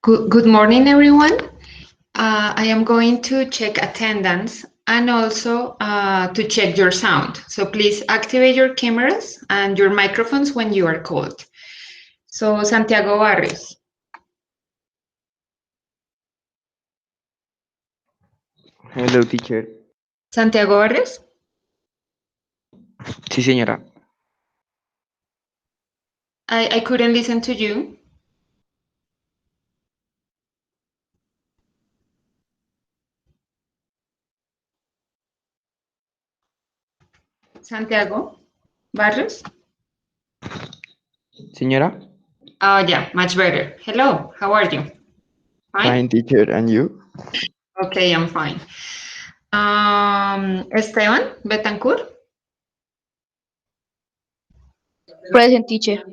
Good morning, everyone. I am going to check attendance and also to check your sound. So please activate your cameras and your microphones when you are called. So Santiago Barrios. Hello, teacher. Santiago Barrios. Sí, señora. I couldn't listen to you. Santiago Barrios. Señora? Oh, yeah, much better. Hello, how are you? Fine, teacher. And you? Okay, I'm fine. Esteban Betancourt. Present, teacher.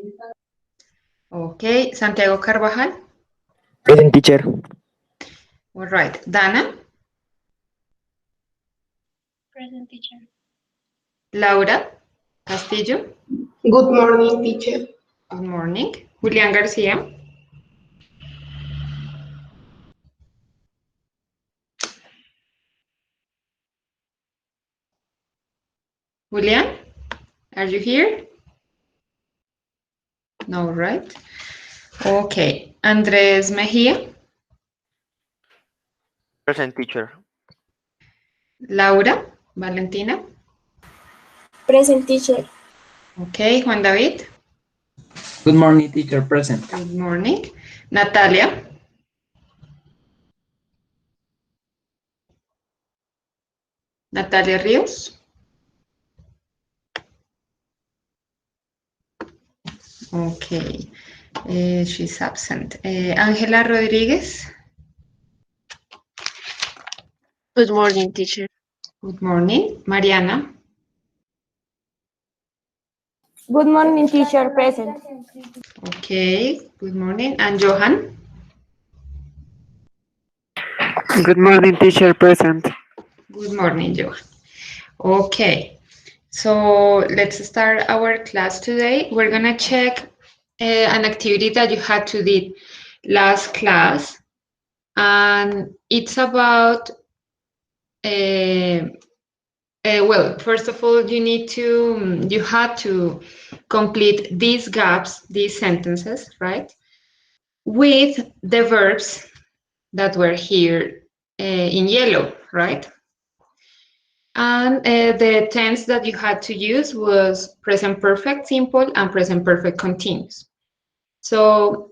Okay, Santiago Carvajal. Present, teacher. All right, Dana. Present, teacher. Laura Castillo. Good morning, teacher. Good morning. Julián García. Julián, are you here? No, right? Okay. Andrés Mejía. Present, teacher. Laura Valentina. Present, teacher. Okay. Juan David. Good morning, teacher. Present. Good morning. Natalia. Natalia Ríos. Okay. She's absent. Ángela Rodríguez. Good morning, teacher. Good morning. Mariana. Good morning, teacher. Present. Okay. Good morning. And Johan. Good morning, teacher. Present. Good morning, Johan. Okay. So let's start our class today. We're gonna check an activity that you had to do last class, and it's about. Well, first of all, you had to complete these gaps, these sentences, right, with the verbs that were here in yellow, right? And the tense that you had to use was present perfect simple and present perfect continuous. So,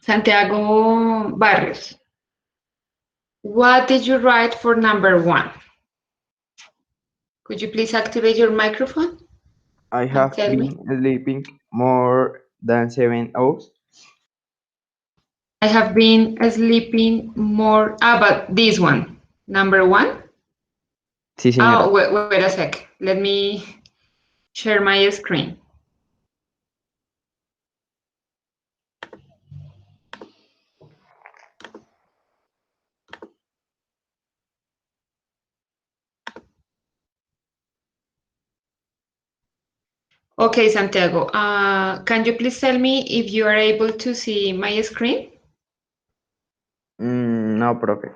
Santiago Barrios, what did you write for number 1? Could you please activate your microphone? I have tell me. been sleeping more than 7 hours. I have been sleeping more. But this one, number 1. Sí, señora. Oh, wait a sec. Let me share my screen. Okay, Santiago, can you please tell me if you are able to see my screen? No, profe.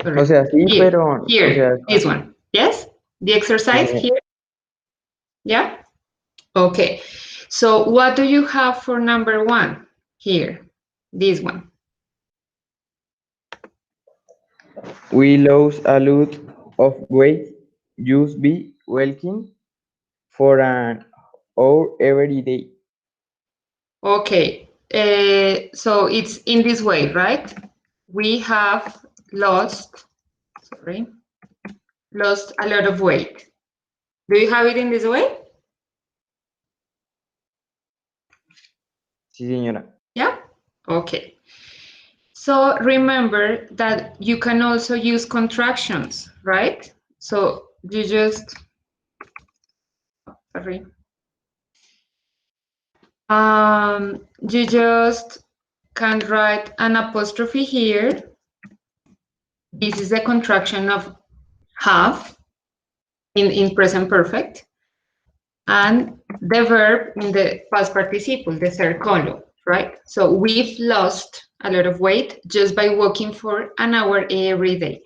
Sorry. O sea, sí, Here, pero... here, o sea, this one. Yes? The exercise señora. here? Yeah? Okay. So what do you have for number 1 here? This one. We lose a lot of weight. Just be walking for an hour every day. Okay. So it's in this way, right? We have lost a lot of weight. Do you have it in this way? Sí, señora. Yeah? Okay. So remember that you can also use contractions, right? So you just, you just can write an apostrophe here. This is a contraction of have in present perfect. And the verb in the past participle, the third column, right? So we've lost a lot of weight just by walking for an hour every day.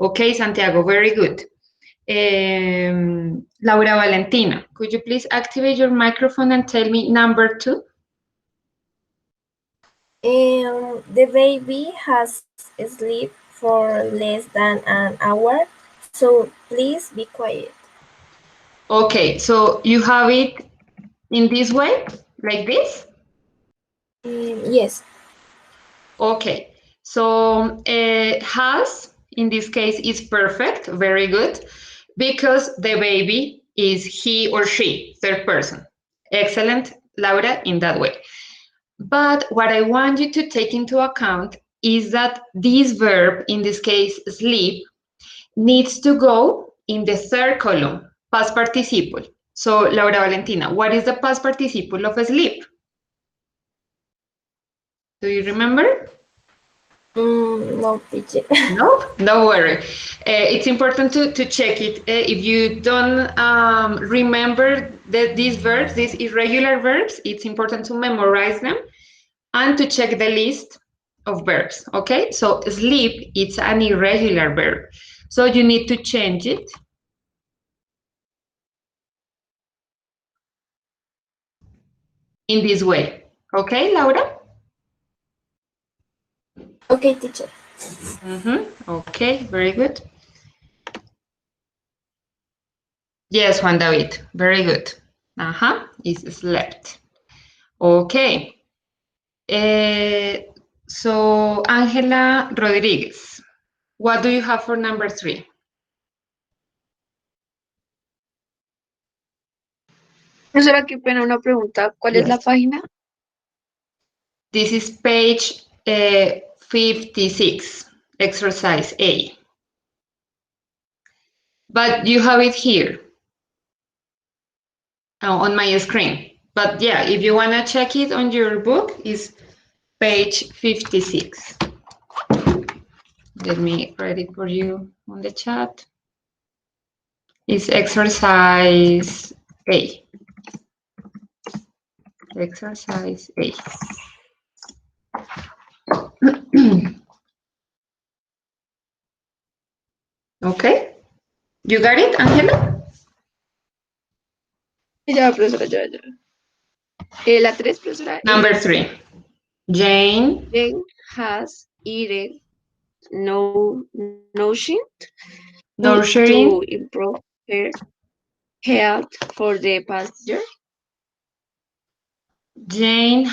Okay, Santiago, very good. Laura Valentina, could you please activate your microphone and tell me number 2? The baby has sleep for less than an hour, so please be quiet. Okay, so you have it in this way, like this? Yes. Okay, so has, in this case, is perfect, very good, because the baby is he or she, third person. Excellent, Laura, in that way. But what I want you to take into account is that this verb, in this case, sleep, needs to go in the third column, past participle. So, Laura Valentina, what is the past participle of sleep? Do you remember? No, teacher. No, no worry. It's important to check it. If you don't remember these verbs, these irregular verbs, it's important to memorize them and to check the list of verbs, okay? So sleep, it's an irregular verb. So you need to change it. In this way, okay, Laura? Okay, teacher. Okay, very good. Yes, Juan David, very good. Is slept. Okay. So, Ángela Rodríguez, what do you have for number 3? Profesora, qué pena una pregunta. ¿Cuál es la Yes. página? This is page 56, exercise A. But you have it here on my screen. But yeah, if you want to check it on your book, it's page 56. Let me write it for you on the chat. It's exercise A. Exercise A. Okay. You got it, Angela? Ya, profesora, ya. La 3, profesora. Number 3. Jane Jane has eaten nourishing nurturing. to improve her health for the past year. Jane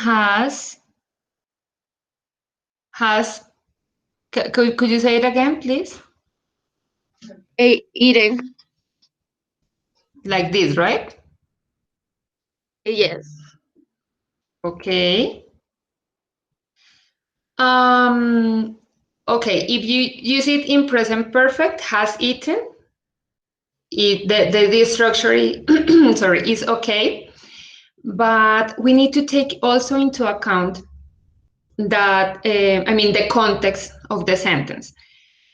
could you say it again, please? Eaten. Like this, right? Yes. Okay. Okay, if you use it in present perfect, has eaten, the structure sorry, is okay. But we need to take also into account that, the context of the sentence.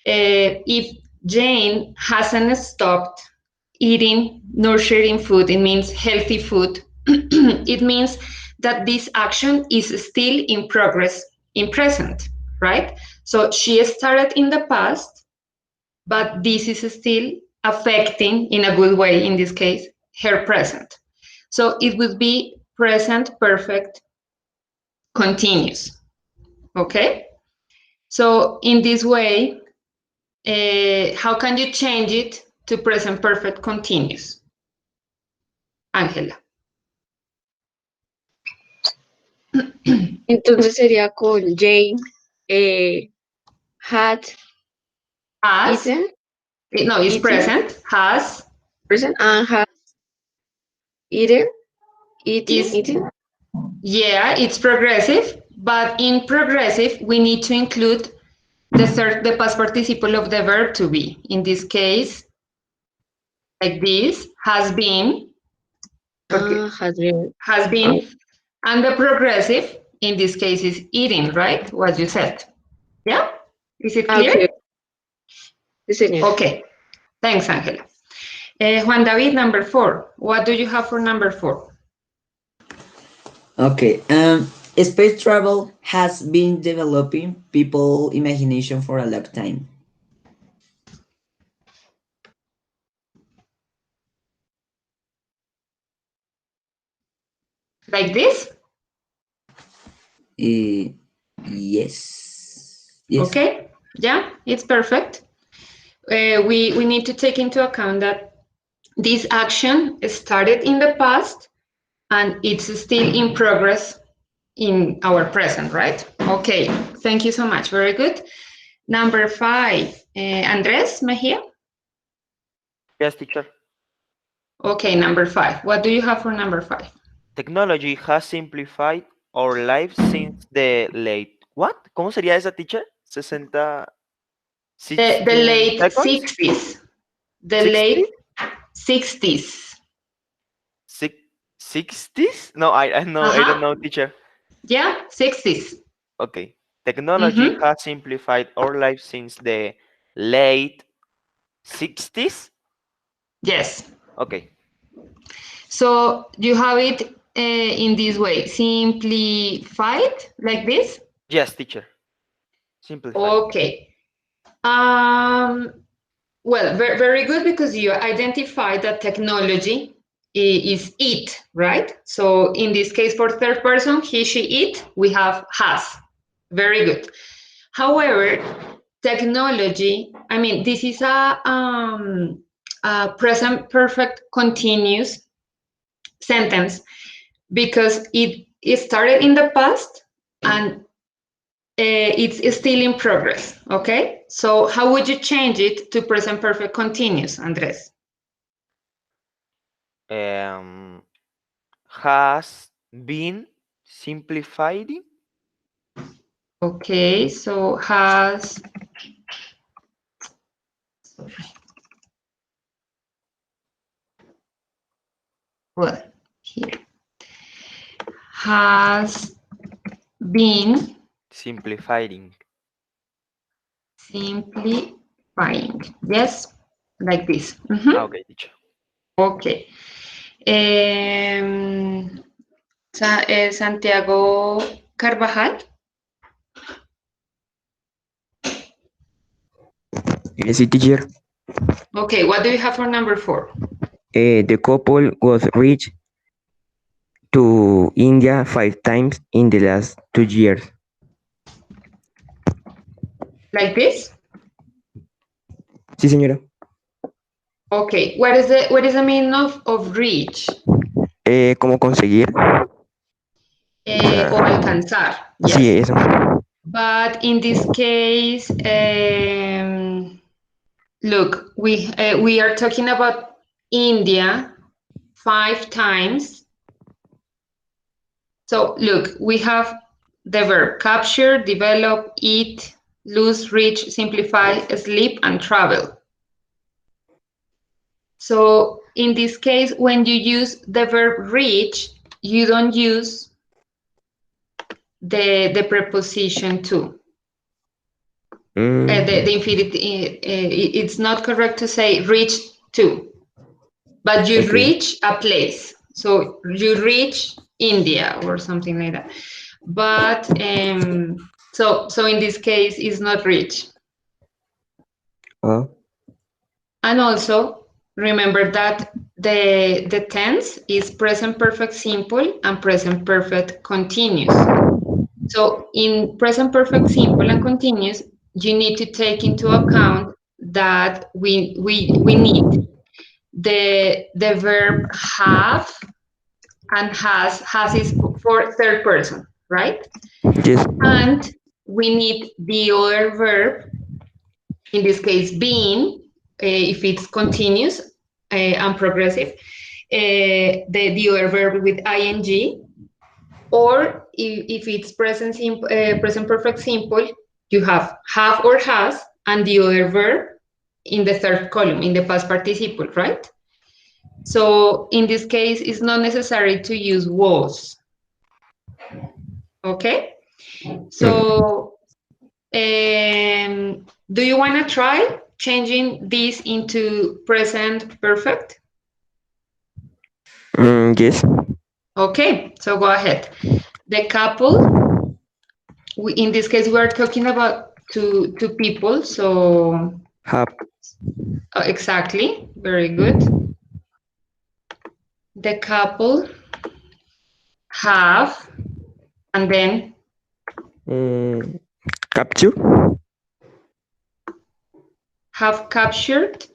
If Jane hasn't stopped eating nurturing food, it means healthy food, it means that this action is still in progress in present, right? So she started in the past, but this is still affecting in a good way, in this case, her present. So it would be present perfect continuous, okay? So in this way, how can you change it to present perfect continuous? Ángela. Entonces sería con Jane had Has, eaten. no, it's eaten. present, has. Present and has eaten. Is, Eaten. yeah, it's progressive, but in progressive, we need to include the past participle of the verb to be. In this case, like this, has been, Has been. and the progressive, in this case, is eating, right? What you said. Yeah? Is it clear? Okay. Sí, Okay. Thanks, Angela. Juan David, number 4. What do you have for number 4? Okay. Space travel has been developing people imagination for a long time. Like this? Eh, yes. Yes. Okay, yeah, it's perfect. We need to take into account that this action started in the past and it's still in progress in our present, right? Okay, thank you so much. Very good. Number 5, Andres Mejia. Yes, teacher. Okay, number 5. What do you have for number 5? Technology has simplified our lives since the late. What? ¿Cómo sería esa, teacher? 60, The 16 late seconds? 60s. The 60? late 60s. 60s? No, I know. I don't Uh-huh. know, teacher. Yeah, 60s. Okay. Technology Mm-hmm. has simplified our lives since the late 60s? Yes. Okay. So you have it in this way, simplified, like this? Yes, teacher. Simplified. Okay. Um, well, very good because you identify that technology is it, right? So in this case, for third person, he, she, it, we have has. Very good. However, technology, I mean, this is a present perfect continuous sentence because it started in the past and it's still in progress. Okay, so how would you change it to present perfect continuous, Andres? Has been simplified. Okay, so has, well, here has been Simplifying. simplifying. Yes, like this. Mhm. Okay, teacher. Okay. Santiago Carvajal. Yes, teacher. Okay, what do you have for number 4? The couple was rich to India 5 times in the last 2 years. Like this? Sí, señora. Okay, what is the meaning of reach? ¿Cómo conseguir? O sea, O alcanzar, sí, yes. eso. But in this case, look, we are talking about India 5 times. So look, we have the verb capture, develop, eat, lose, reach, simplify, sleep, and travel. So in this case, when you use the verb reach, you don't use the preposition to. The infinitive, it's not correct to say reach to, but you Okay. reach a place. So you reach India or something like that. But so in this case, it's not reach. Oh, And also remember that the tense is present perfect simple and present perfect continuous. So in present perfect simple and continuous, you need to take into account that we need the verb have, and has is for third person, right? yes. And we need the other verb, in this case being, if it's continuous and progressive, the other verb with ing, or if it's present perfect simple, you have or has and the other verb in the third column in the past participle, right? So in this case, it's not necessary to use was. Okay? So do you want to try changing this into present perfect? Yes. Okay, so go ahead. The couple, in this case, we are talking about two people, so Have. exactly, very good. The couple have, and then Capture. have captured.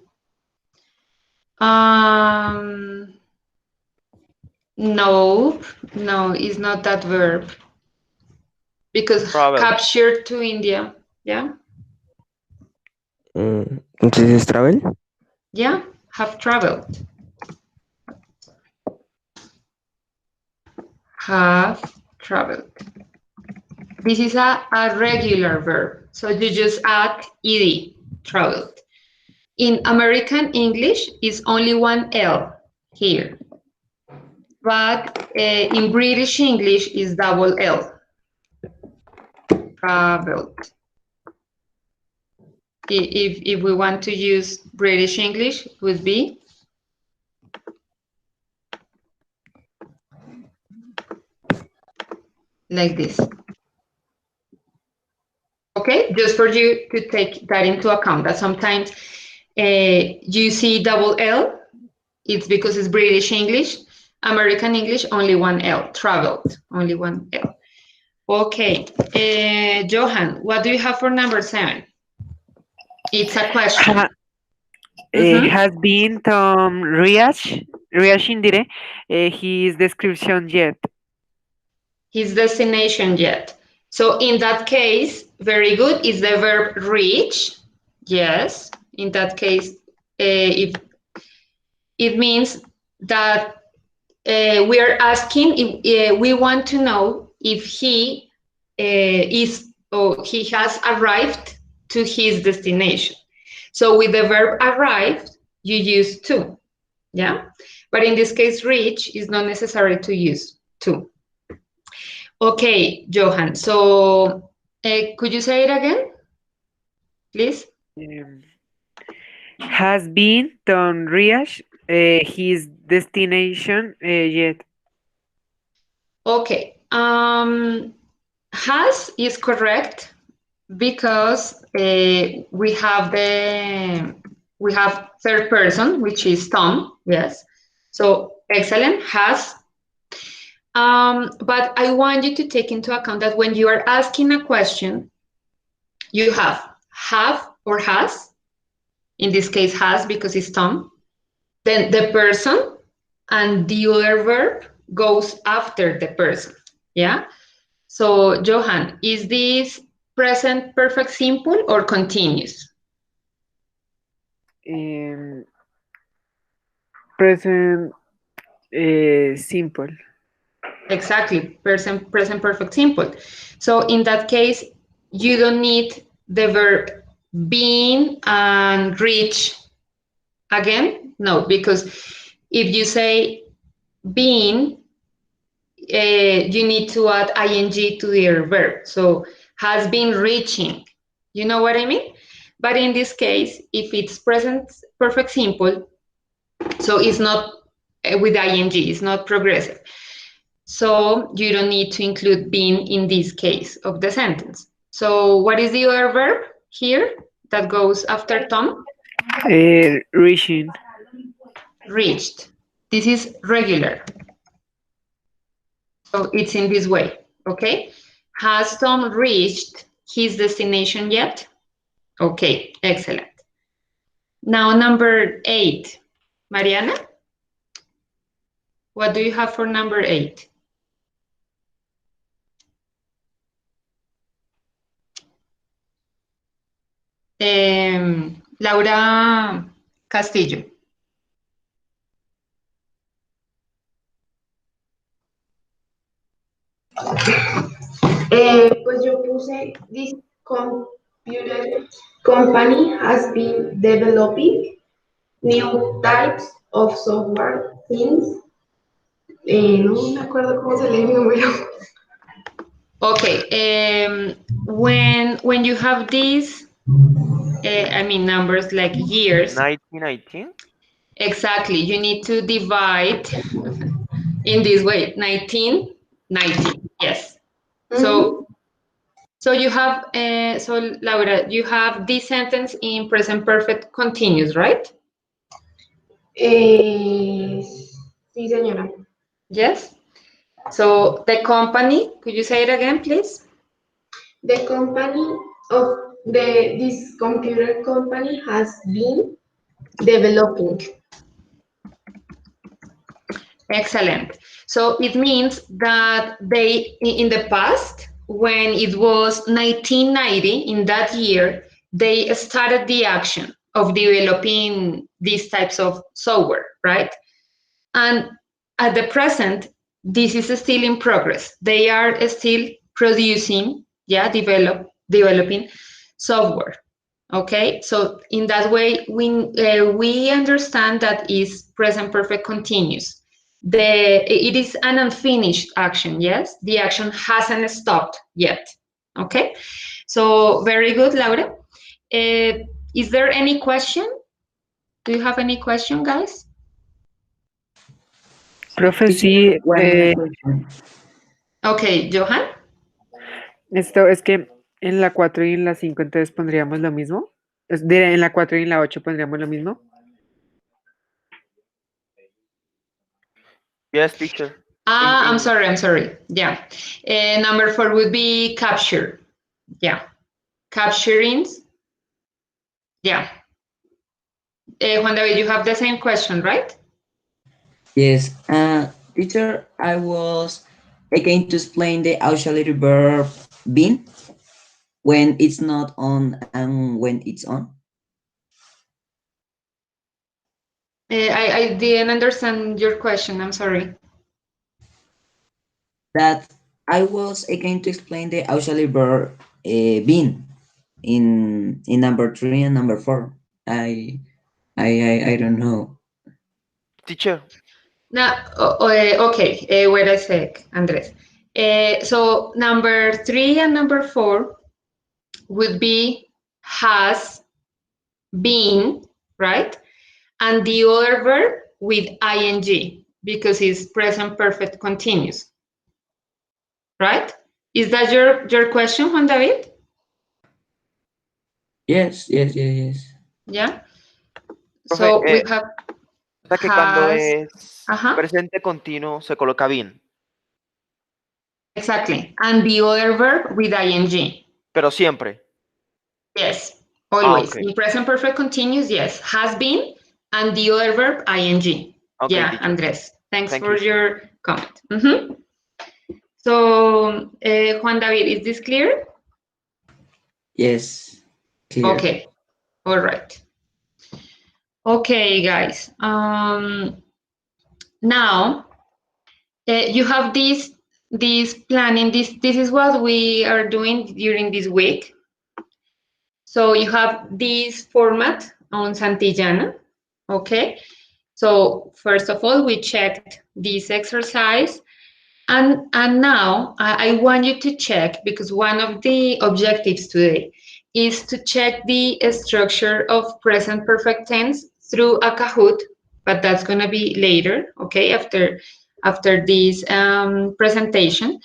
No, no, it's not that verb because Travel. captured to India. Yeah, Entonces es travel. yeah, have traveled. Have traveled. This is a regular verb, so you just add ed, traveled. In American English, it's only one L here, but in British English, is double L. Traveled. If we want to use British English, it would be like this. Okay, just for you to take that into account, that sometimes you see double L, it's because it's British English. American English, only one L, traveled, only one L. Okay, Johan, what do you have for number 7? It's a question. Has been Tom reaching his description yet? His destination yet. So in that case, very good, is the verb reach. Yes, in that case, if it means that we are asking, if we want to know if he is or he has arrived to his destination. So with the verb arrived, you use to, yeah? But in this case, reach is not necessary to use to. Okay, Johan, so could you say it again, please? Has been Tom reach his destination yet? Okay, has is correct because we have third person, which is Tom, yes. So excellent, has. But I want you to take into account that when you are asking a question, you have or has. In this case, has because it's Tom. Then the person and the other verb goes after the person. Yeah. So Johan, is this present perfect simple or continuous? Present simple. Exactly, present perfect simple. So in that case, you don't need the verb been and reach again. No, because if you say been, you need to add ing to their verb. So has been reaching. You know what I mean? But in this case, if it's present perfect simple, so it's not with ing, it's not progressive. So you don't need to include been in this case of the sentence. So what is the other verb here that goes after Tom? Reaching. Reached. This is regular. So it's in this way, okay? Has Tom reached his destination yet? Okay, excellent. Now number 8. Mariana, what do you have for number 8? Laura Castillo. Pues yo puse this computer company has been developing new types of software since no me acuerdo cómo se lee mi número. Okay, when you have these, I mean numbers like years. 1919? Exactly, you need to divide in this way, 1990. Yes. So you have, so Laura, you have this sentence in present perfect continuous, right? Sí, señora. Yes. So the company, could you say it again, please? The company of this computer company has been developing. Excellent. So it means that they, in the past, when it was 1990, in that year, they started the action of developing these types of software, right? And at the present, this is still in progress. They are still producing, developing software. Okay, so in that way, we understand that is present perfect continuous. It is an unfinished action. Yes, the action hasn't stopped yet. Okay, so very good, Laura. Is there any question? Do you have any question, guys? Profe, Teacher, sí, one question. Okay, Johan. esto es que en la 4 y en la 5 entonces pondríamos lo mismo. En la 4 y en la 8 pondríamos lo mismo. Yes, teacher. I'm sorry. Yeah. Number 4 would be capture. Yeah. Capturing. Yeah. Juan David, you have the same question, right? Yes. Teacher, I was again to explain the auxiliary verb been when it's not on and when it's on. I didn't understand your question. I'm sorry. That I was again to explain the auxiliary verb been in number 3 and number 4. I don't know. Teacher. Now, okay. Wait a sec, Andres. So number 3 and number 4 would be has been, right? And the other verb with ing because it's present perfect continuous, right? Is that your question, Juan David? Yes. Yeah. Profe, So we have o sea que cuando has. es presente continuo se coloca been. Exactly. And the other verb with ing. Pero siempre. Yes, always. Okay. In present perfect continuous, yes. Has been and the other verb ing. Okay, Yeah, teacher. Andres. Thanks Thank for you. your comment. So, Juan David, is this clear? Yes. Clear. Okay. All right. Okay, guys. Now you have this planning. This is what we are doing during this week. So you have this format on Santillana. Okay. So first of all, we checked this exercise. And now I want you to check, because one of the objectives today is to check the structure of present perfect tense through a Kahoot, but that's going to be later, okay, after this presentation.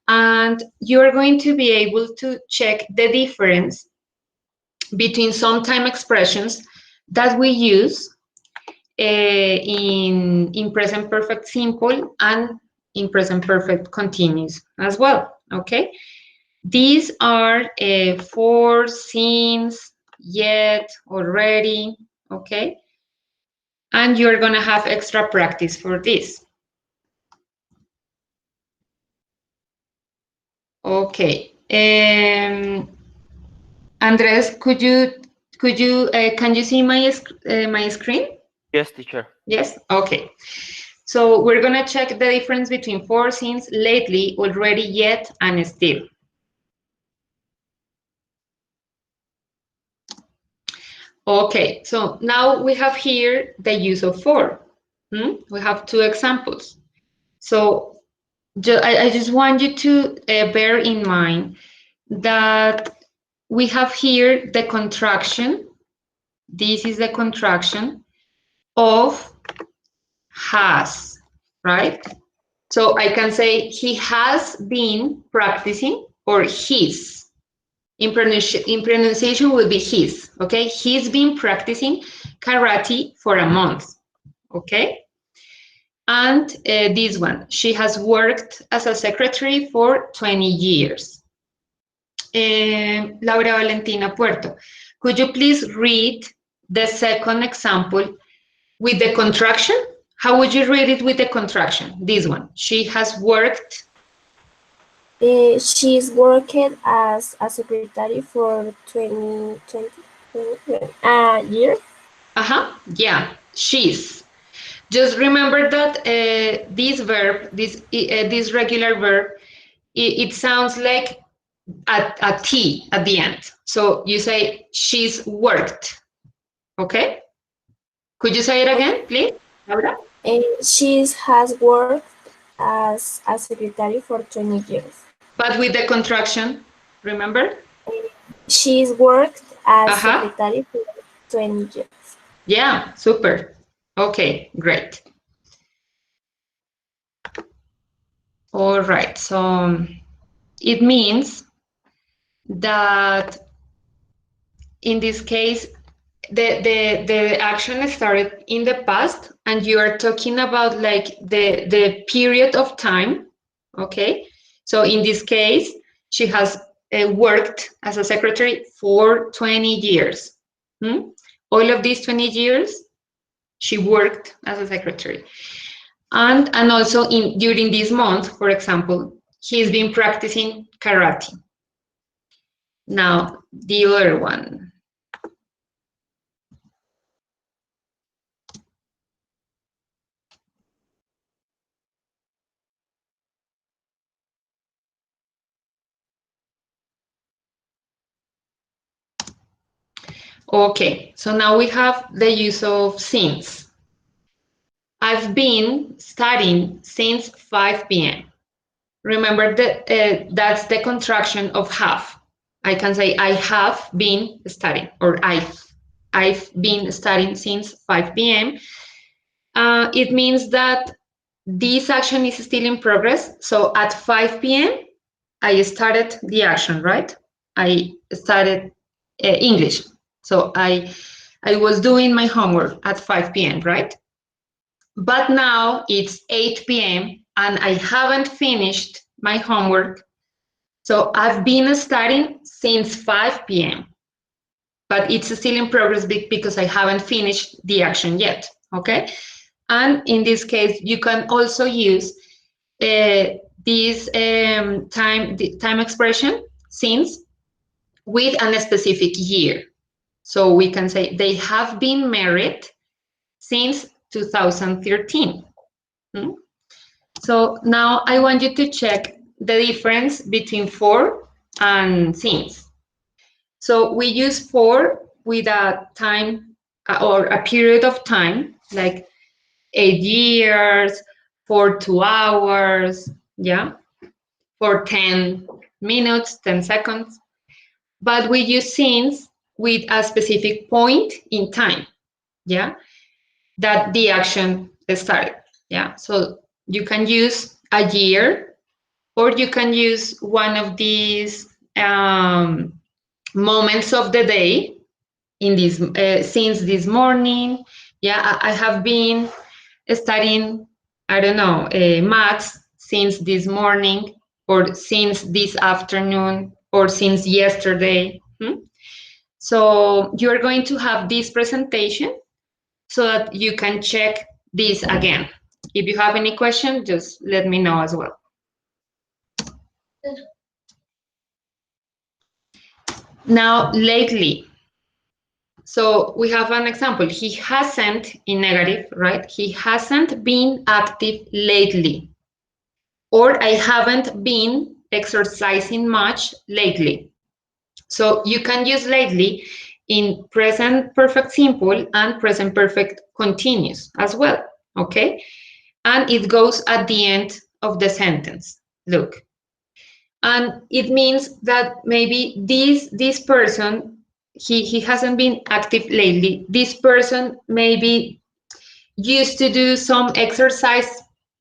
And you're going to be able to check the difference between some time expressions that we use in present perfect simple and in present perfect continuous as well, okay? These are for, since, yet, already, okay? And you're gonna have extra practice for this. Okay. Andres, can you see my screen? Yes, teacher. Yes? Okay. So we're going to check the difference between for, since, lately, already, yet, and still. Okay, so now we have here the use of for. We have 2 examples. So I just want you to bear in mind that we have here the contraction. This is the contraction of has, right? So I can say he has been practicing, or his. In pronunciation will be his, okay? He's been practicing karate for a month, okay? And this one, she has worked as a secretary for 20 years. Laura Valentina Puerto, could you please read the second example with the contraction? How would you read it with the contraction? This one, she has worked. She's worked as a secretary for 20 years. Yeah, she's. Just remember that this verb, this regular verb, it sounds like a T at the end. So you say she's worked, okay? Could you say it again, please, Laura? She has worked as a secretary for 20 years. But with the contraction, remember? She's worked as secretary for 20 years. Yeah, super. Okay, great. All right, so it means that in this case, the action started in the past, and you are talking about like the period of time, okay? So in this case, she has worked as a secretary for 20 years. All of these 20 years, she worked as a secretary. And also during this month, for example, he's been practicing karate. Now, the other one. Okay, so now we have the use of since. I've been studying since 5 p.m. Remember that that's the contraction of have. I can say I have been studying, or I've been studying since 5 p.m. It means that this action is still in progress. So at 5 p.m., I started the action, right? I started English. So I was doing my homework at 5 p.m., right? But now it's 8 p.m. and I haven't finished my homework. So I've been studying since 5 p.m. But it's still in progress because I haven't finished the action yet, okay? And in this case, you can also use this time expression, since, with a specific year. So we can say they have been married since 2013. So now I want you to check the difference between for and since. So we use for with a time or a period of time, like 8 years, for 2 hours, yeah, for 10 minutes, 10 seconds. But we use since with a specific point in time, yeah, that the action started, yeah. So you can use a year, or you can use one of these moments of the day in this, since this morning, yeah, I have been studying, I don't know, maths since this morning, or since this afternoon, or since yesterday. So you're going to have this presentation so that you can check this again. If you have any question, just let me know as well. Now, lately. So we have an example. He hasn't, in negative, right? He hasn't been active lately. Or I haven't been exercising much lately. So you can use lately in present perfect simple and present perfect continuous as well, okay? And it goes at the end of the sentence. Look. And it means that maybe this person, he hasn't been active lately. This person maybe used to do some exercise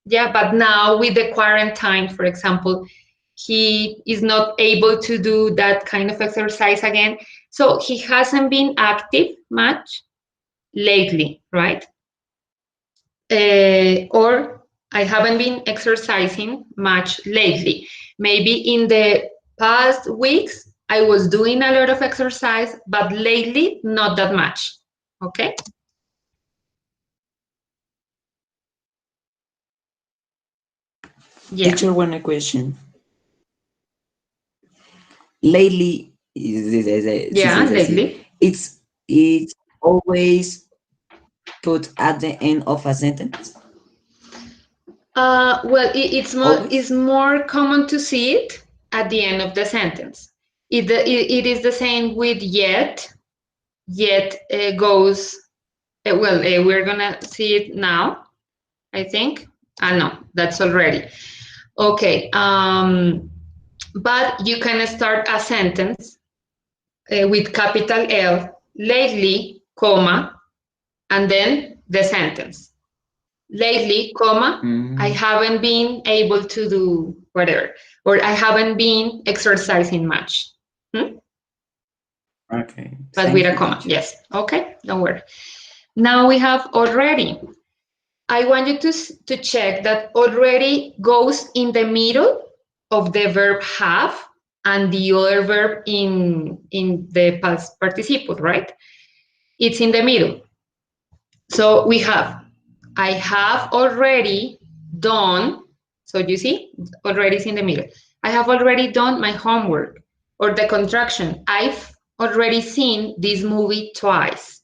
Yeah, but now with the quarantine, for example, he is not able to do that kind of exercise again. So he hasn't been active much lately, right? Or I haven't been exercising much lately. Maybe in the past weeks, I was doing a lot of exercise, but lately, not that much. Okay? Yeah. Teacher, one question. Lately, Yeah, lately. it's always put at the end of a sentence. Well, Always? it's more common to see it at the end of the sentence. It is the same with yet. Yet goes, we're gonna see it now, I think. No, that's already. Okay, but you can start a sentence with capital L, lately, comma, and then the sentence. Lately, comma, I haven't been able to do whatever, or I haven't been exercising much. Okay. But with a comma, yes. Okay, don't worry. Now we have already. I want you to check that already goes in the middle of the verb have and the other verb in the past participle, right? It's in the middle. So we have, I have already done, so you see, already is in the middle. I have already done my homework, or the contraction, I've already seen this movie twice.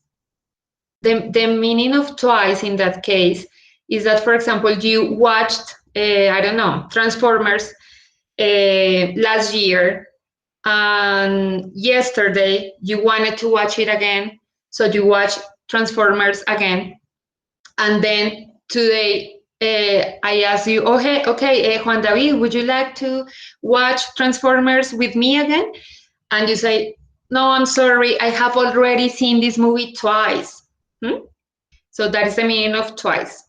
The meaning of twice in that case is that, for example, you watched, I don't know, Transformers last year, and yesterday you wanted to watch it again, so you watch Transformers again, and then today I ask you, oh, hey, okay, Juan David, would you like to watch Transformers with me again? And you say, no, I'm sorry, I have already seen this movie twice. So that is the meaning of twice.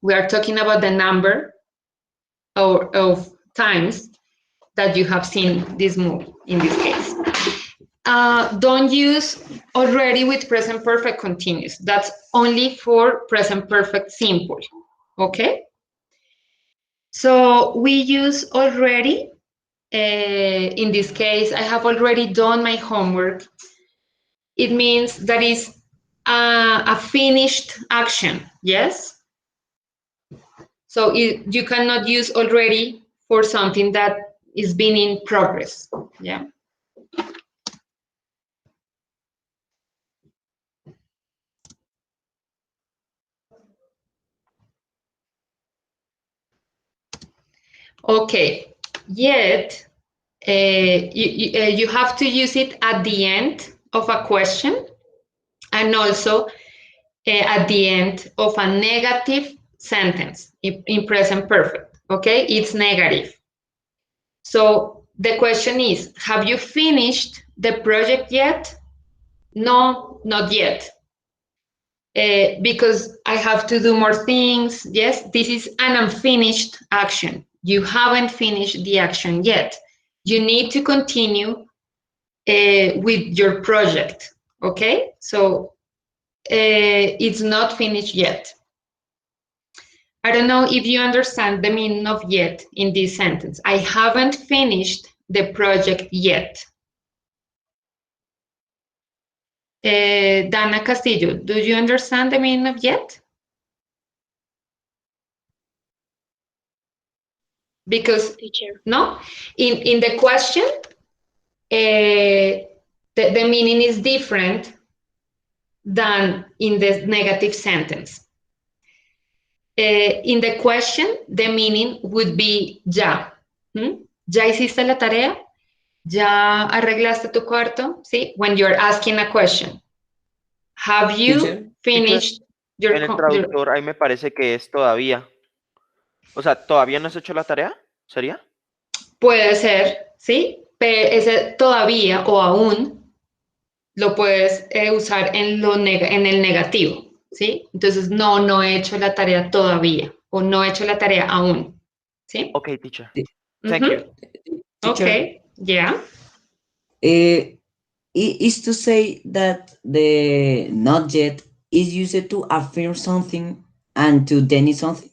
We are talking about the number of times that you have seen this movie in this case. Don't use already with present perfect continuous. That's only for present perfect simple. Okay? So we use already. In this case, I have already done my homework. It means that is a finished action. Yes? So you cannot use already for something that is being in progress. Yeah. Okay. Yet you have to use it at the end of a question, and also at the end of a negative sentence in present perfect. Okay, it's negative. So the question is, have you finished the project yet? No, not yet. Because I have to do more things. Yes, this is an unfinished action. You haven't finished the action yet. You need to continue with your project. Okay, so it's not finished yet. I don't know if you understand the meaning of yet in this sentence. I haven't finished the project yet. Dana Castillo, do you understand the meaning of yet? Because, Teacher. no, in the question, the meaning is different than in the negative sentence. In the question, the meaning would be ya. ¿Ya hiciste la tarea? ¿Ya arreglaste tu cuarto? ¿Sí? When you're asking a question. Have you Teacher? finished your... En el traductor ahí me parece que es todavía. O sea, ¿todavía no has hecho la tarea? ¿Sería? Puede ser, ¿sí? Pero ese todavía o aún lo puedes usar en el negativo, ¿sí? Entonces, no he hecho la tarea todavía. o no he hecho la tarea aún. ¿Sí? Okay, teacher. Thank you. Teacher, Okay, yeah. Is to say that the not yet is used to affirm something and to deny something.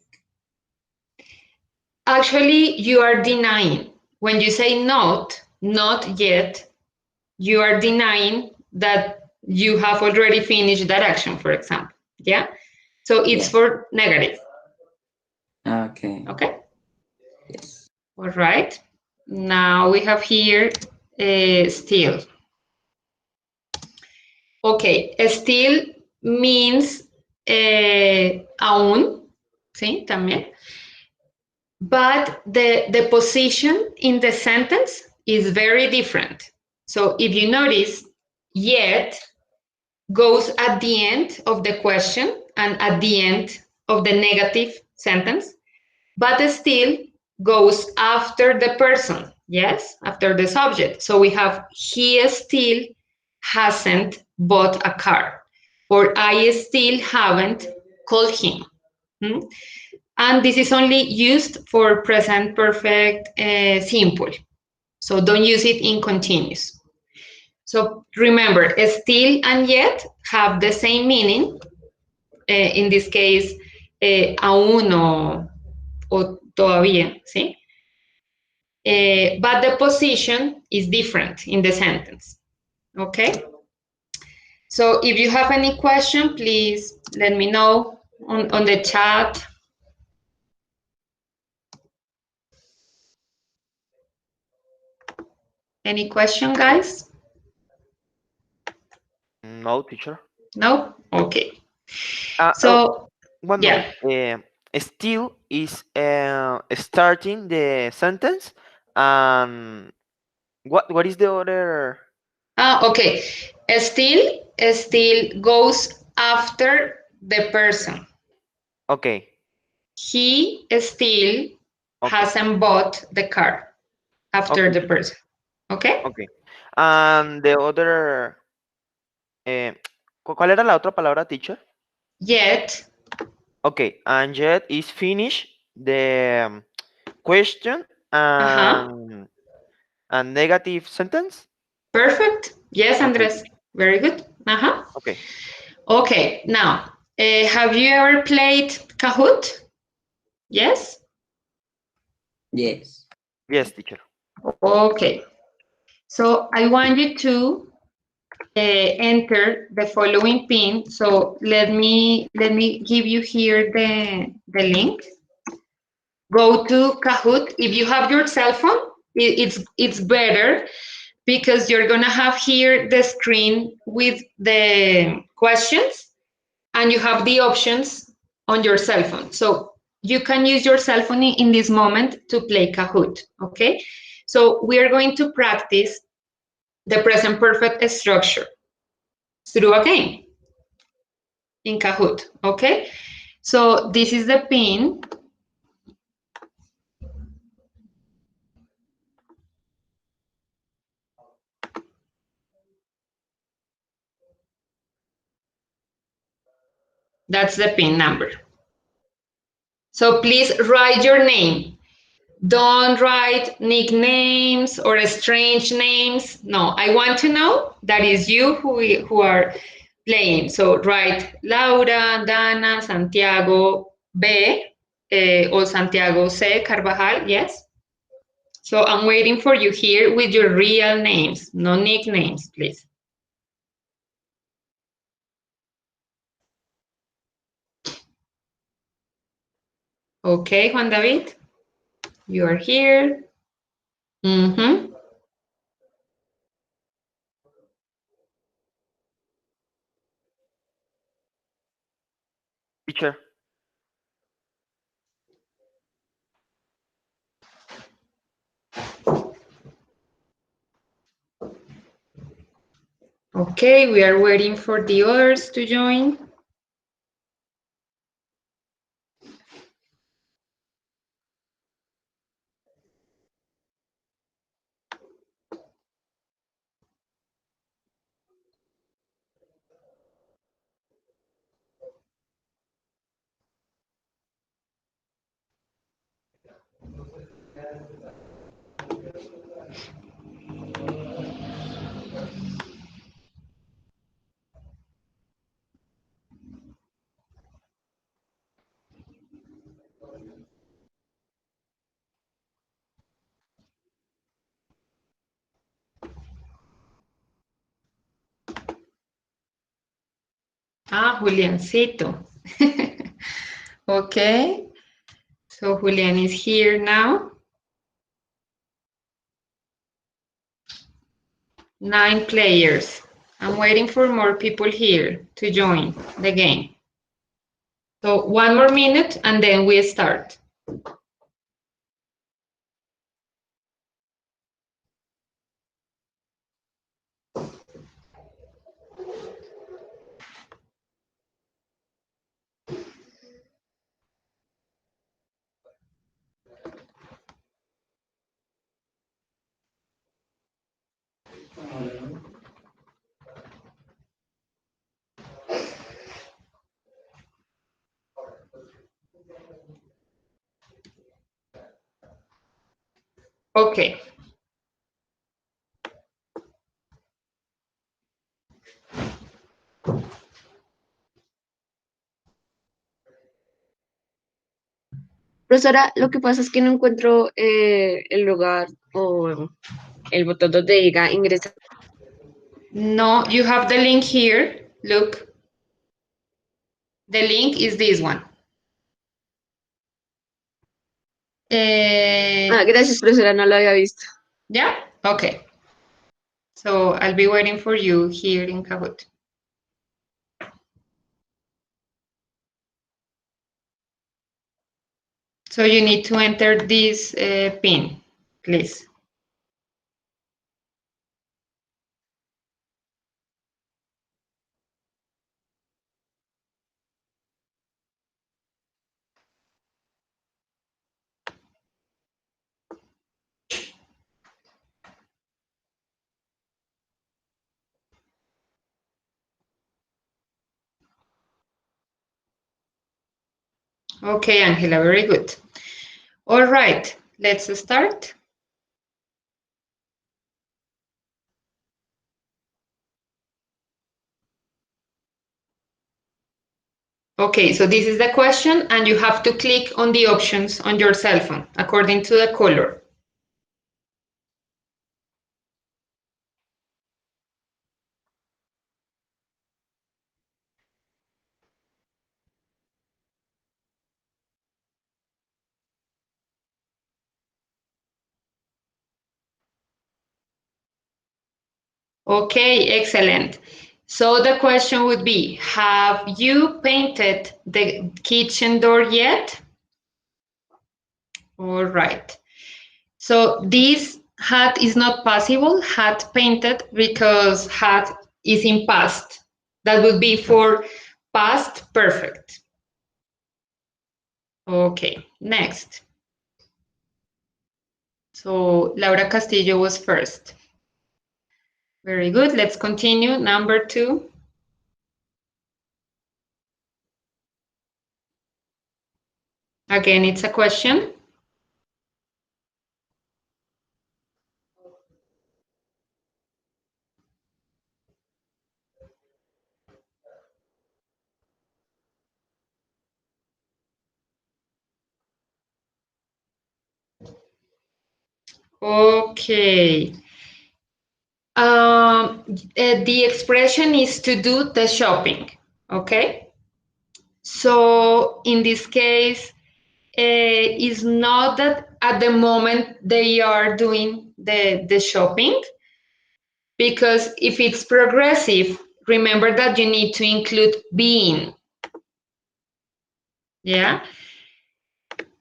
Actually, you are denying. When you say not yet, you are denying that you have already finished that action, for example. Yeah? So it's Yeah. for negative. Okay. Okay? Yes. All right. Now we have here still. Okay, still means aún, ¿sí? También. But the position in the sentence is very different. So if you notice, yet goes at the end of the question and at the end of the negative sentence, but still goes after the person, yes, after the subject. So we have he still hasn't bought a car, or I still haven't called him. Hmm? And this is only used for present perfect simple. So don't use it in continuous. So remember, still and yet have the same meaning. In this case, aún o todavía, ¿sí? But the position is different in the sentence. Okay? So if you have any question, please let me know on the chat. Any question, guys? No, teacher. No? Okay. Oh, So, one yeah. moment. Still is starting the sentence, and what is the other? Okay. Still goes after the person. Okay. He still Okay. hasn't bought the car after Okay, the teacher. person. Okay? Okay. And the other, ¿cuál era la otra palabra, teacher? Yet, Okay, and yet is finish the question uh-huh. and negative sentence. Perfect. Yes, Okay, Andres. teacher. Very good. Uh-huh. Okay. Okay, now, have you ever played Kahoot? Yes? Yes. Yes, teacher. Okay. So I want you to enter the following pin. So let me give you here the link. Go to Kahoot. If you have your cell phone, it's better because you're gonna have here the screen with the questions and you have the options on your cell phone. So you can use your cell phone in this moment to play Kahoot, okay? So we are going to practice the present perfect structure through a game in Kahoot, okay? So this is the pin. That's the pin number. So please write your name. Don't write nicknames or strange names. No, I want to know that is you who are playing. So write Laura, Dana, Santiago B, or Santiago C, Carvajal, yes? So I'm waiting for you here with your real names, no nicknames, please. Okay, Juan David, you are here. Mm-hmm. Teacher. Okay, we are waiting for the others to join. Ah, Juliancito. Okay. So Julian is here now. 9 players. I'm waiting for more people here to join the game. So 1 more minute and then we start. Okay. Profesora, lo que pasa es que no encuentro el lugar o el botón donde diga ingresar. No, you have the link here. Look. The link is this one. Gracias, profesora, no lo había visto. Yeah? Okay. So I'll be waiting for you here in Kahoot. So you need to enter this pin, please. Okay, Angela, very good. All right, let's start. Okay, so this is the question and you have to click on the options on your cell phone according to the color. Okay, excellent. So the question would be, have you painted the kitchen door yet? All right. So this had is not possible, had painted, because had is in past. That would be for past perfect. Okay, next. So Laura Castillo was first. Very good. Let's continue. Number 2. Again, it's a question. Okay. The expression is to do the shopping. Okay. So in this case, is not that at the moment they are doing the shopping, because if it's progressive, remember that you need to include being. Yeah.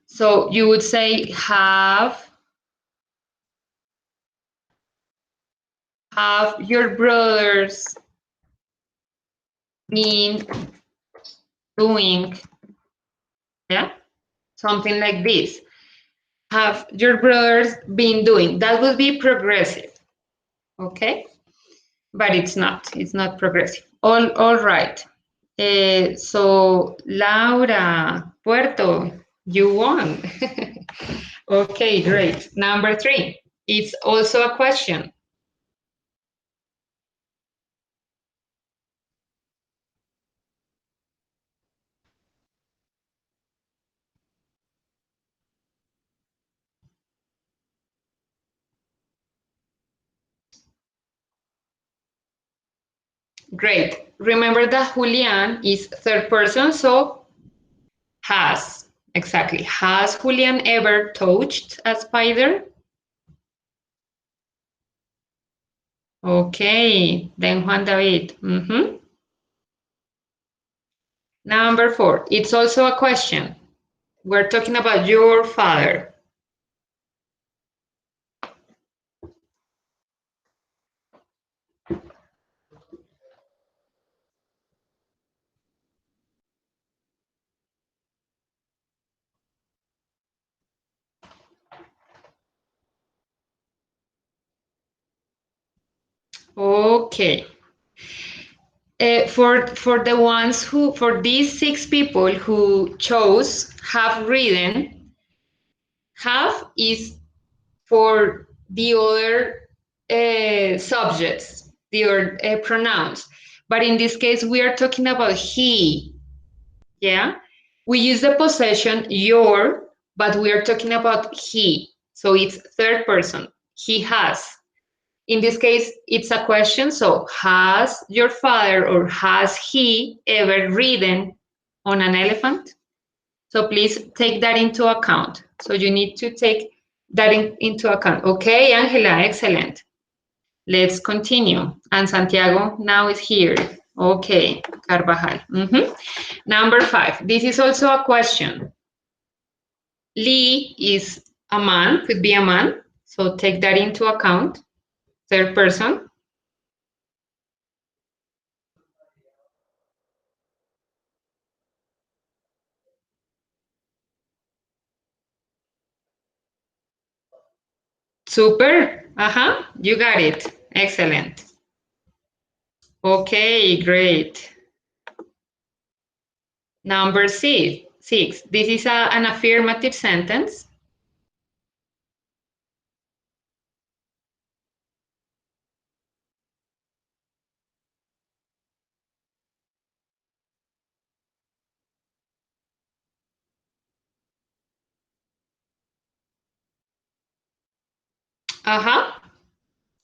So you would say have your brothers been doing, yeah, something like this. Have your brothers been doing? That would be progressive, okay? But it's not progressive. All right. So Laura Puerto, you won. Okay, great. Number 3. It's also a question. Great. Remember that Julian is third person, so has. Exactly. Has Julian ever touched a spider? Okay. Then Juan David. Number 4. It's also a question. We're talking about your father. Okay. For the ones who, for these 6 people who chose have written, have is for the other subjects, the other pronouns. But in this case, we are talking about he. Yeah. We use the possession your, but we are talking about he. So it's third person. He has. In this case, it's a question. So, has your father or has he ever ridden on an elephant? So, please take that into account. So, you need to take that into account. Okay, Angela, excellent. Let's continue. And Santiago now is here. Okay, Carvajal. Number 5. This is also a question. Lee is a man, could be a man. So, take that into account. Third person. Super. You got it. Excellent. Okay, great. Number 6. This is an affirmative sentence.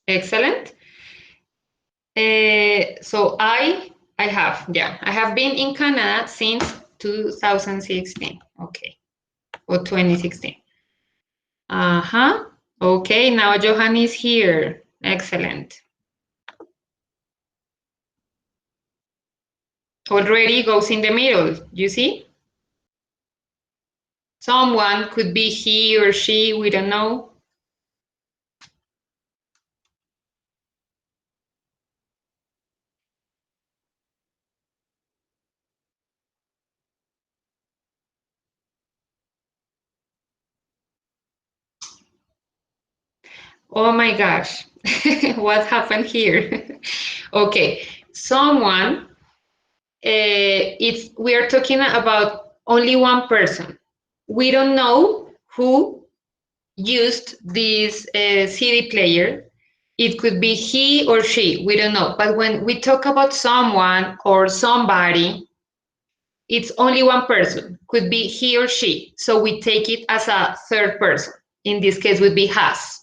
Excellent. So I have been in Canada since 2016. Okay, or 2016. Okay, now Johan is here. Excellent. Already goes in the middle, you see? Someone could be he or she, we don't know. Oh my gosh, what happened here? Okay, someone, we are talking about only one person. We don't know who used this CD player. It could be he or she, we don't know. But when we talk about someone or somebody, it's only one person, could be he or she. So we take it as a third person. In this case, would be has.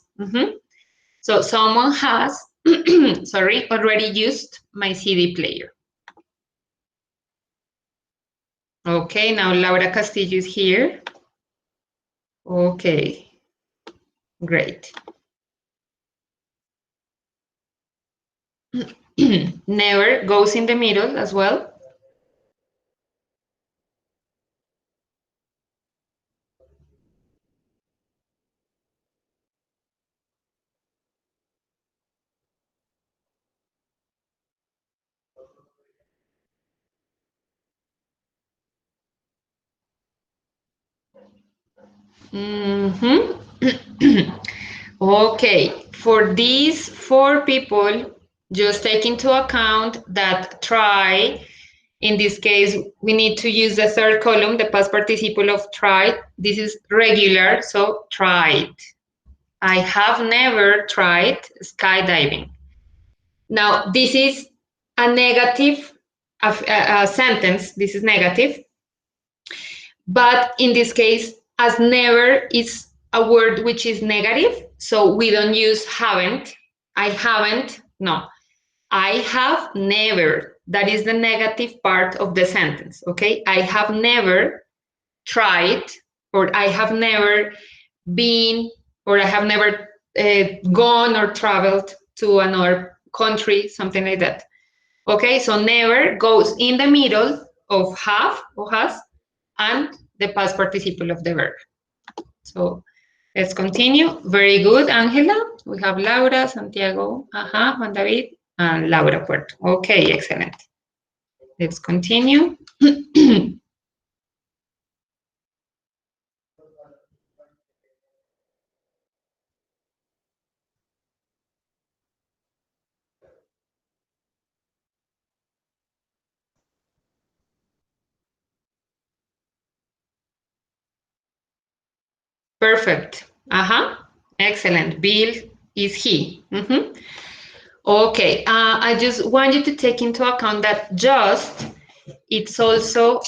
So someone has, sorry, already used my CD player. Okay, now Laura Castillo is here. Okay, great. Never goes in the middle as well. Okay, for these 4 people, just take into account that try In this case, we need to use the third column, the past participle of tried. This is regular, so tried. I have never tried skydiving. Now, this is a negative a sentence. This is negative. But in this case, as never is a word which is negative, so we don't use haven't. I haven't, no. I have never. That is the negative part of the sentence, okay? I have never tried, or I have never been, or I have never gone or traveled to another country, something like that. Okay, so never goes in the middle of have or has and the past participle of the verb. So let's continue. Very good, Angela. We have Laura, Santiago, Juan David, and Laura Puerto. Okay, excellent. Let's continue. Perfect. Excellent. Bill is he. Okay. I just want you to take into account that just it's also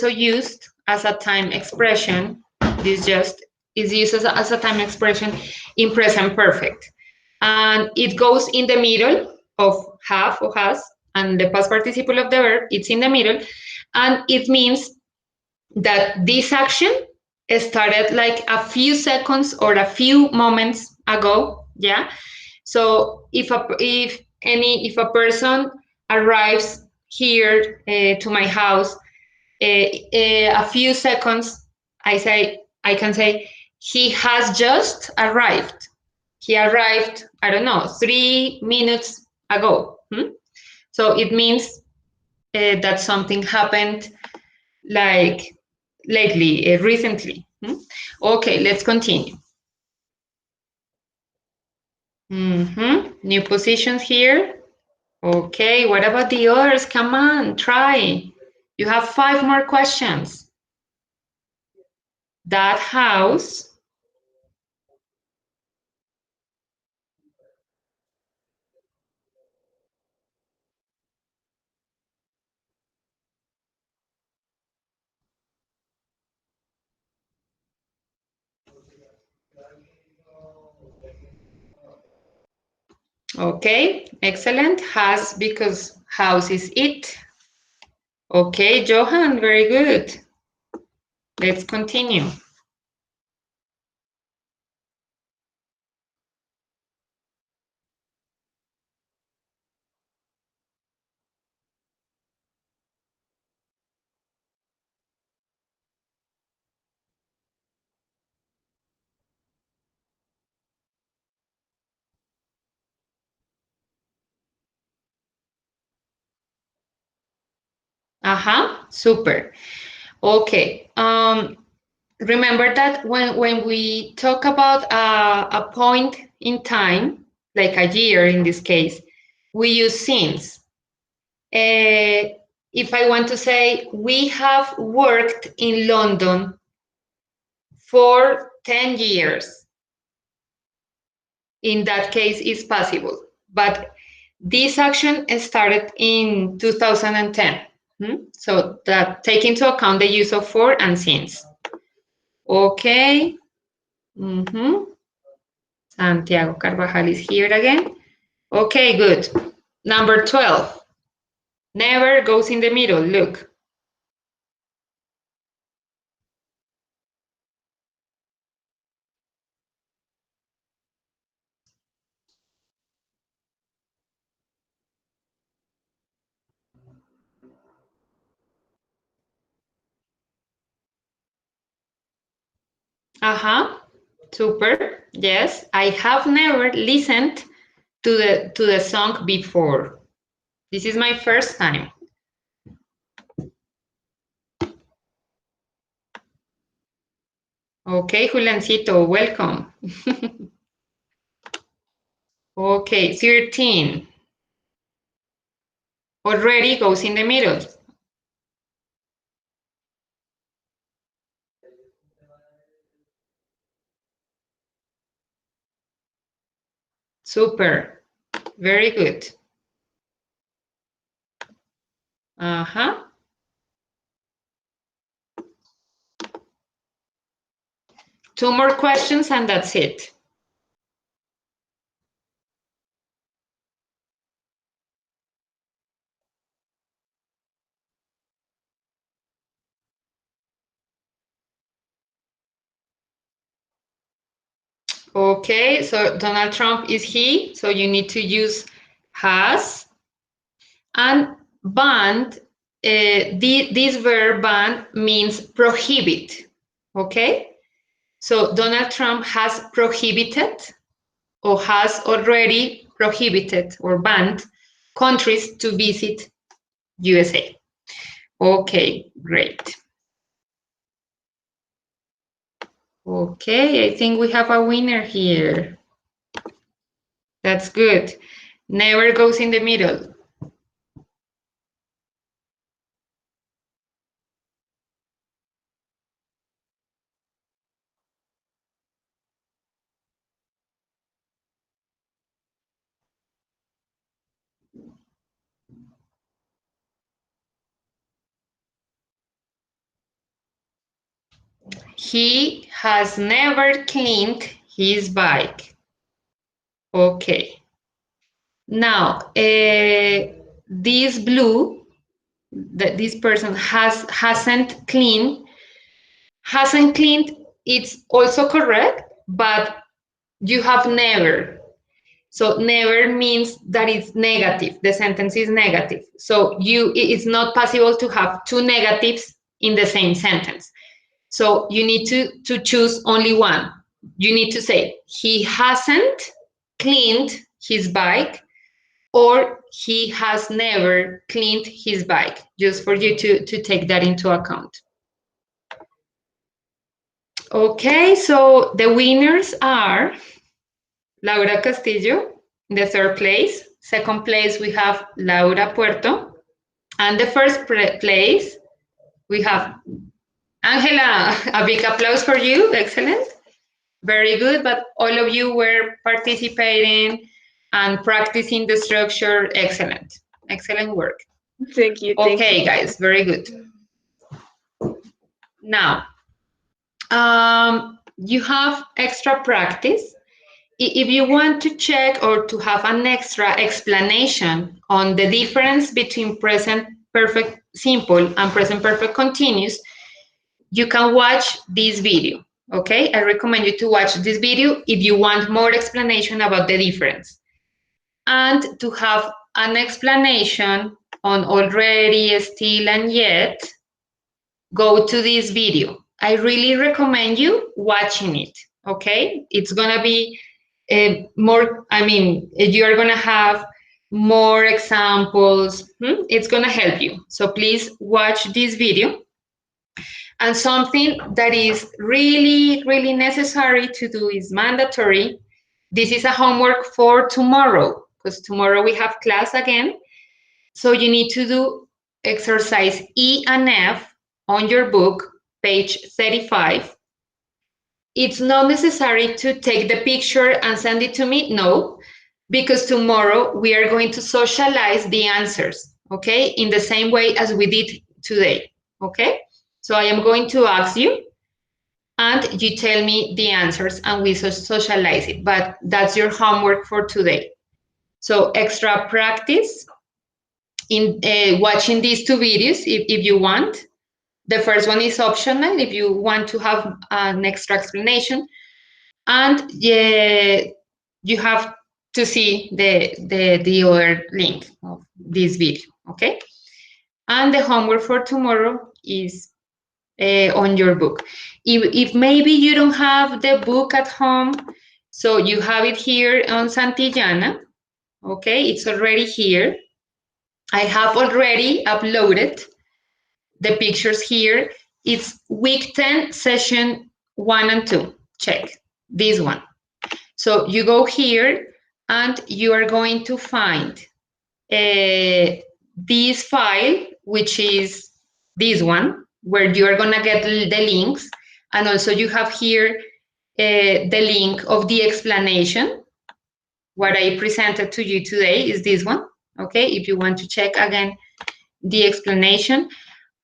used as a time expression. This just is used as a time expression in present perfect, and it goes in the middle of have or has, and the past participle of the verb. It's in the middle, and it means that this action started like a few seconds or a few moments ago. Yeah. So if a person arrives here to my house, a few seconds, I can say he has just arrived. He arrived, I don't know, 3 minutes ago. So it means that something happened like lately, recently. Okay, let's continue. New positions here. Okay, what about the others? Come on, try. You have 5 more questions. That house. Okay, excellent. Has because house is it. Okay, Johan, very good. Let's continue. Super. Okay. Remember that when we talk about a point in time, like a year in this case, we use since. If I want to say, we have worked in London for 10 years, in that case, it's possible. But this action started in 2010. So that take into account the use of for and since. Okay. Santiago Carvajal is here again. Okay, good. Number 12. Never goes in the middle. Look. Super. Yes, I have never listened to the song before. This is my first time. Okay, Juliancito, welcome. Okay, 13. already goes in the middle. Super. Very good. Uh-huh. Two more questions and that's it. Okay, so Donald Trump is he, so you need to use has. And banned, this verb ban means prohibit, okay? So Donald Trump has prohibited or has already prohibited or banned countries to visit USA. Okay, great. Okay, I think we have a winner here. That's good. Never goes in the middle. He has never cleaned his bike. Okay. Now, this blue, that this person hasn't cleaned, it's also correct, but you have never. So never means that it's negative. The sentence is negative. So it's not possible to have two negatives in the same sentence. So you need to choose only one. You need to say, he hasn't cleaned his bike, or he has never cleaned his bike, just for you to take that into account. Okay, so the winners are Laura Castillo in the third place. Second place, we have Laura Puerto. And the first place, we have Angela. A big applause for you. Excellent. Very good. But all of you were participating and practicing the structure. Excellent. Excellent work. Thank you. Okay, guys. Very good. Now, you have extra practice. If you want to check or to have an extra explanation on the difference between present perfect simple and present perfect continuous, you can watch this video, okay? I recommend you to watch this video if you want more explanation about the difference. And to have an explanation on already, still, and yet, go to this video. I really recommend you watching it, okay? It's gonna be more, you're gonna have more examples. It's gonna help you. So please watch this video. And something that is really, really necessary to do is mandatory. This is a homework for tomorrow, because tomorrow we have class again. So you need to do exercise E and F on your book, page 35. It's not necessary to take the picture and send it to me, no, because tomorrow we are going to socialize the answers, okay, in the same way as we did today, okay? So I am going to ask you, and you tell me the answers, and we socialize it, but that's your homework for today. So extra practice in watching these two videos if you want. The first one is optional if you want to have an extra explanation. And you have to see the other link of this video, okay? And the homework for tomorrow is on your book. If maybe you don't have the book at home, so you have it here on Santillana, okay? It's already here. I have already uploaded the pictures here. It's week 10, session 1 and 2. Check this one. So you go here and you are going to find this file, which is this one, where you are gonna get the links, and also you have here the link of the explanation. What I presented to you today is this one, okay? If you want to check again the explanation,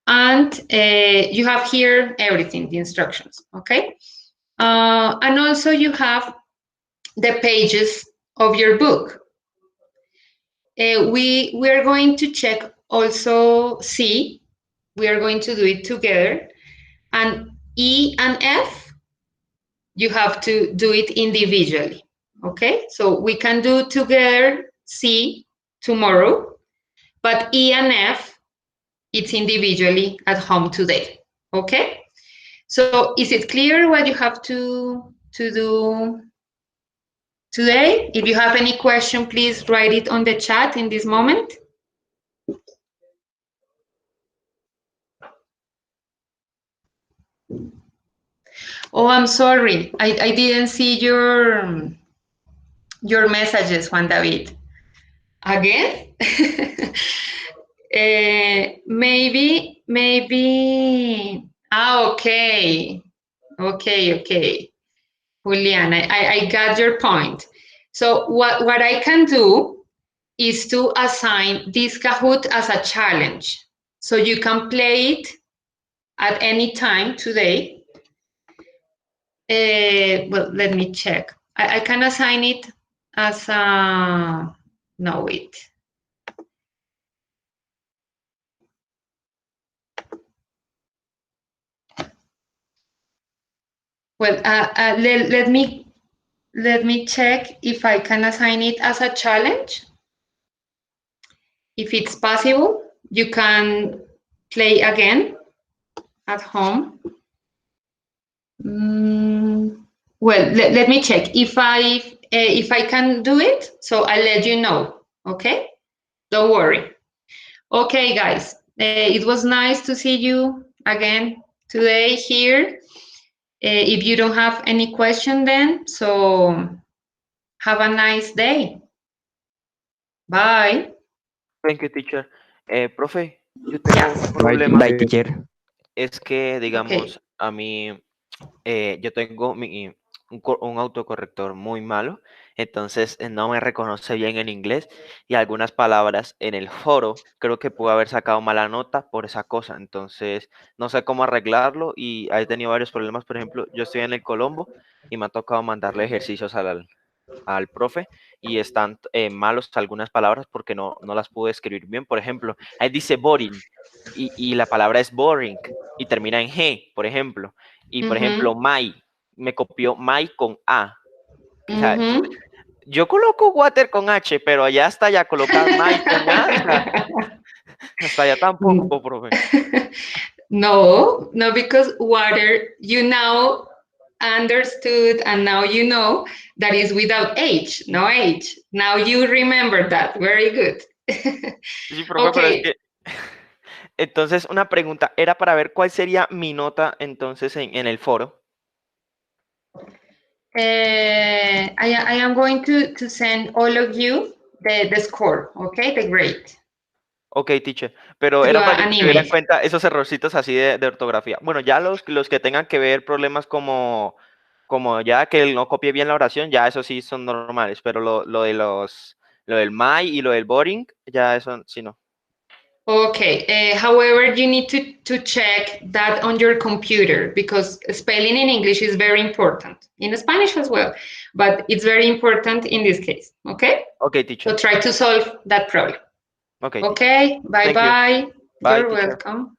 and you have here everything, the instructions, okay? And also you have the pages of your book. We are going to check also C. We are going to do it together. And E and F, you have to do it individually, okay? So we can do together C tomorrow, but E and F, it's individually at home today, okay? So is it clear what you have to do today? If you have any question, please write it on the chat in this moment. Oh, I'm sorry. I didn't see your messages, Juan David. Again? Maybe. Okay. Okay. Julian, I got your point. So what I can do is to assign this Kahoot as a challenge. So you can play it at any time today. Well, let me check. I can assign it as a, no, wait. Well, let me check if I can assign it as a challenge. If it's possible, you can play again at home. Well, let me check if I can do it. So I'll let you know. Okay, don't worry. Okay, guys, it was nice to see you again today here. If you don't have any question, then so have a nice day. Bye. Thank you, teacher. Profe, yo tengo Yeah. un Bye, problema. teacher. teacher. Es que, digamos, Okay. a mí, yo tengo un autocorrector muy malo, entonces no me reconoce bien en inglés y algunas palabras en el foro creo que pude haber sacado mala nota por esa cosa, entonces no sé cómo arreglarlo y he tenido varios problemas. Por ejemplo, yo estoy en el Colombo y me ha tocado mandarle ejercicios al profe y están malos algunas palabras porque no las pude escribir bien. Por ejemplo, ahí dice boring y la palabra es boring y termina en G, por ejemplo. Y por ejemplo, my, me copió my con A. O sea, yo coloco water con H, pero allá hasta ya colocar my con A, o sea, hasta allá tampoco, profe. No, because water, you now understood and now you know that is without H, no H. Now you remember that. Very good. Sí, profe, pero es Okay. que... Entonces, una pregunta, era para ver cuál sería mi nota entonces en el foro. I am going to send all of you the score, okay, the grade. Ok, teacher, pero Through era para que an tuviera en email. cuenta esos errorcitos así de ortografía. Bueno, ya los que tengan que ver problemas como ya que no copie bien la oración, ya eso sí son normales, pero lo del my y lo del boring, ya eso sí no. Okay, however, you need to check that on your computer because spelling in English is very important, in Spanish as well, but it's very important in this case, okay? Ok, teacher. So try to solve that problem. Ok, teacher. Okay, bye-bye. Bye, You're teacher. welcome.